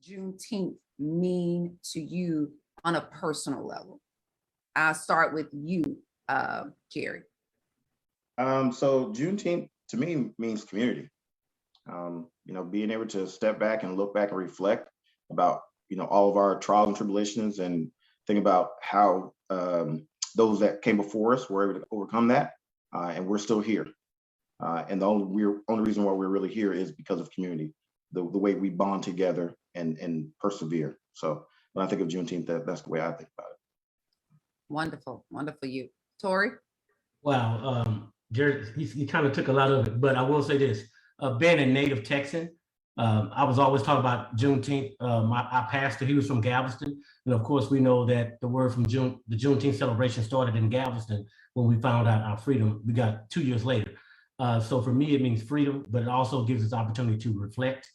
Juneteenth mean to you on a personal level? I'll start with you, Jerry. So Juneteenth to me means community. Being able to step back and look back and reflect about, all of our trials and tribulations and think about how those that came before us were able to overcome that. And we're still here. And the only reason why we're really here is because of community, the way we bond together and persevere. So when I think of Juneteenth, that's the way I think about it. Wonderful, wonderful. You, Tori? Wow, Jared, he kind of took a lot of it, but I will say this: being a native Texan, I was always talking about Juneteenth. Our pastor, he was from Galveston, and of course, we know that the word from the Juneteenth celebration started in Galveston when we found out our freedom. We got 2 years later. So for me, it means freedom, but it also gives us opportunity to reflect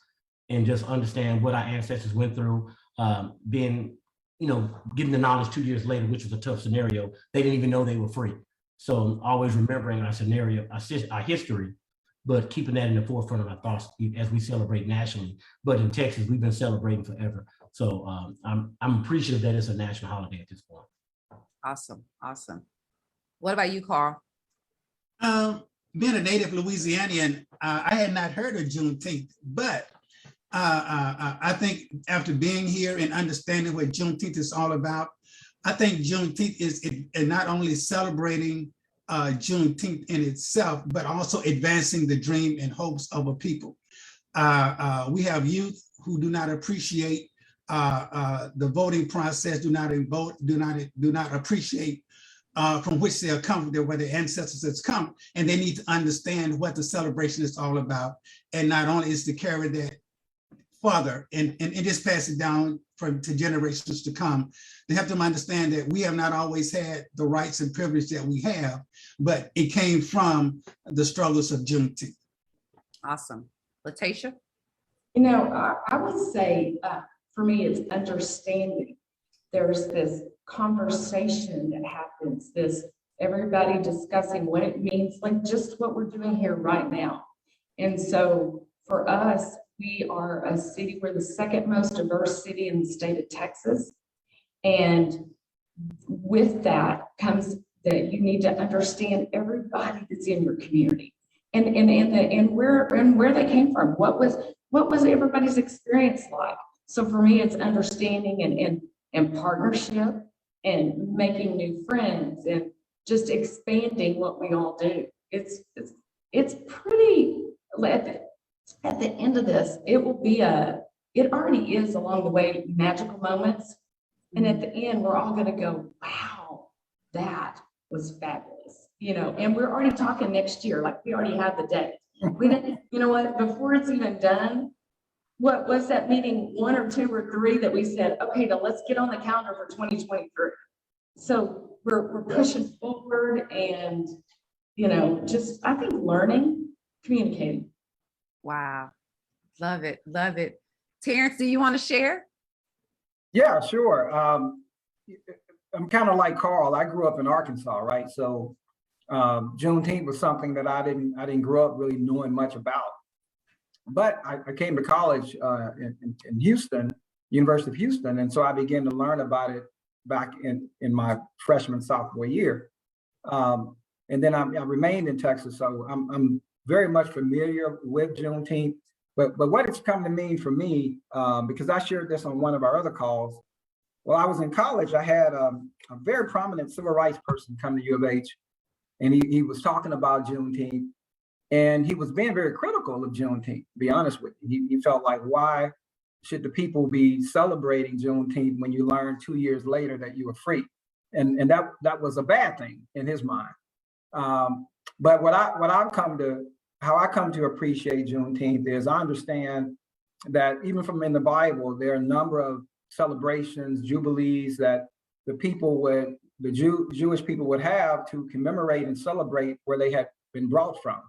and just understand what our ancestors went through. Getting the knowledge 2 years later, which was a tough scenario. They didn't even know they were free. So always remembering our scenario, our history, but keeping that in the forefront of our thoughts as we celebrate nationally. But in Texas, we've been celebrating forever. So I'm appreciative that it's a national holiday at this point. Awesome, awesome. What about you, Carl? Being a native Louisianian, I had not heard of Juneteenth, but I think after being here and understanding what Juneteenth is all about, I think Juneteenth is not only celebrating Juneteenth in itself, but also advancing the dream and hopes of a people. We have youth who do not appreciate the voting process, do not appreciate from which they are come, where their ancestors has come, and they need to understand what the celebration is all about. And not only is to carry that further and just pass it down to generations to come, to help them understand that we have not always had the rights and privilege that we have, but it came from the struggles of Juneteenth. Awesome. Latacia? I would say for me, it's understanding. There's this conversation that happens, everybody discussing what it means, like just what we're doing here right now. And so for us, we are a city, we're the second most diverse city in the state of Texas. And with that comes that you need to understand everybody that's in your community and where they came from. What was everybody's experience like? So for me, it's understanding and partnership and making new friends and just expanding what we all do. It's pretty, at the end of this, it already is along the way, magical moments. And at the end, we're all gonna go, wow, that was fabulous. And we're already talking next year, like we already have the date. We didn't, before it's even done, what was that meeting, 1 or 2 or 3 that we said, okay, now let's get on the calendar for 2023. So we're pushing forward and, just, I think learning, communicating. Wow. Love it. Love it. Terrence, do you want to share? Yeah, sure. I'm kind of like Carl. I grew up in Arkansas, right? So Juneteenth was something that I didn't grow up really knowing much about. But I came to college in Houston, University of Houston, and so I began to learn about it back in my freshman, sophomore year. And then I remained in Texas, so I'm very much familiar with Juneteenth. But what it's come to mean for me, because I shared this on one of our other calls. While I was in college, I had a very prominent civil rights person come to U of H, and he was talking about Juneteenth. And he was being very critical of Juneteenth, to be honest with you. He felt like, why should the people be celebrating Juneteenth when you learn 2 years later that you were free? And that was a bad thing in his mind. But how I come to appreciate Juneteenth is I understand that even from in the Bible, there are a number of celebrations, jubilees that the Jewish people would have to commemorate and celebrate where they had been brought from.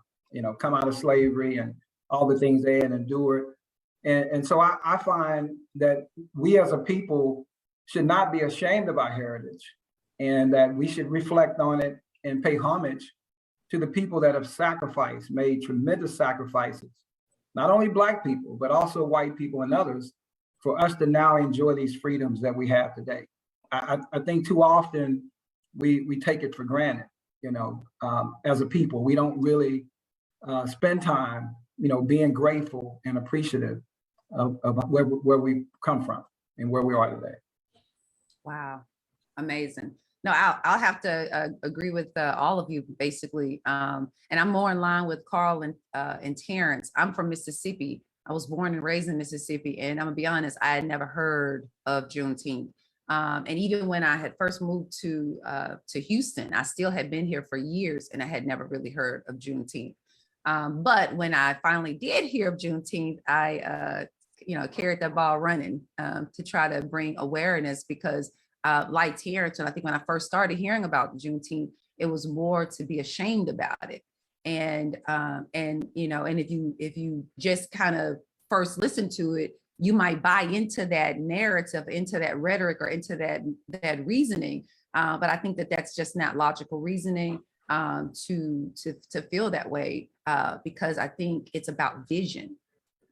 Come out of slavery and all the things they had endured. And so I find that we as a people should not be ashamed of our heritage, and that we should reflect on it and pay homage to the people that have sacrificed, made tremendous sacrifices, not only Black people, but also white people and others for us to now enjoy these freedoms that we have today. I think too often we take it for granted, as a people. We don't really spend time, being grateful and appreciative of where we come from and where we are today. Wow, amazing. No, I'll have to agree with all of you basically, and I'm more in line with Carl and Terrence. I'm from Mississippi. I was born and raised in Mississippi, and I'm gonna be honest, I had never heard of Juneteenth. And even when I had first moved to Houston, I still had been here for years, and I had never really heard of Juneteenth. But when I finally did hear of Juneteenth, I carried that ball running to try to bring awareness, because like Terrence, and I think when I first started hearing about Juneteenth, it was more to be ashamed about it. And if you just kind of first listen to it, you might buy into that narrative, into that rhetoric, or into that reasoning. But I think that that's just not logical reasoning to feel that way, because I think it's about vision,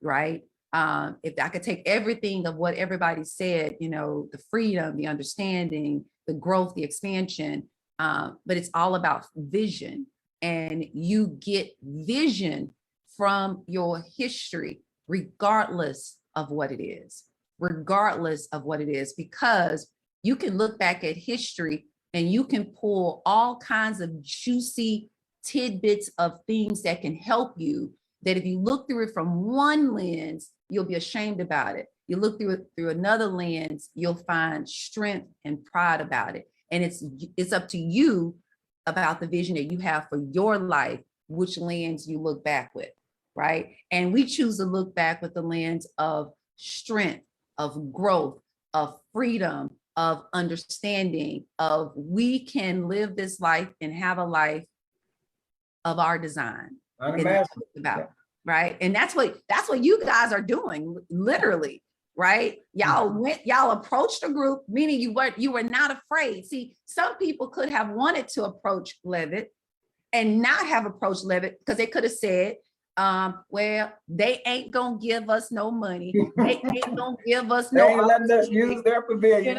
right? If I could take everything of what everybody said, the freedom, the understanding, the growth, the expansion, but it's all about vision. And you get vision from your history, regardless of what it is, because you can look back at history and you can pull all kinds of juicy tidbits of things that can help you, that if you look through it from one lens, you'll be ashamed about it. You look through it through another lens, you'll find strength and pride about it. And it's up to you about the vision that you have for your life, which lens you look back with, right? And we choose to look back with the lens of strength, of growth, of freedom, of understanding, of we can live this life and have a life of our design. And that's what it's about, right? And that's what you guys are doing, literally, right? Y'all approached a group, meaning you were not afraid. See, some people could have wanted to approach Levitt and not have approached Levitt, because they could have said, well, they ain't gonna give us no money. They ain't gonna give us no. They ain't letting us use their pavilion.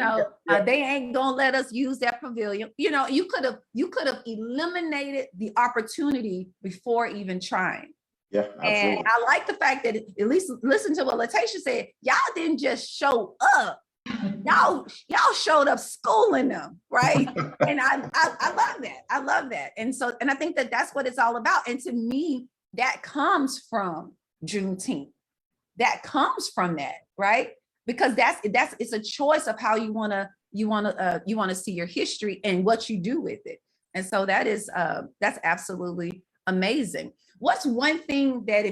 They ain't gonna let us use that pavilion. You could have eliminated the opportunity before even trying. Yeah, absolutely. And I like the fact that, at least listen to what Latacia said. Y'all didn't just show up. Y'all showed up schooling them, right? And I love that. I love that. And I think that that's what it's all about. And to me, that comes from Juneteenth. That comes from that, right? Because it's a choice of how you want to see your history and what you do with it. And so that's absolutely amazing. What's one thing that if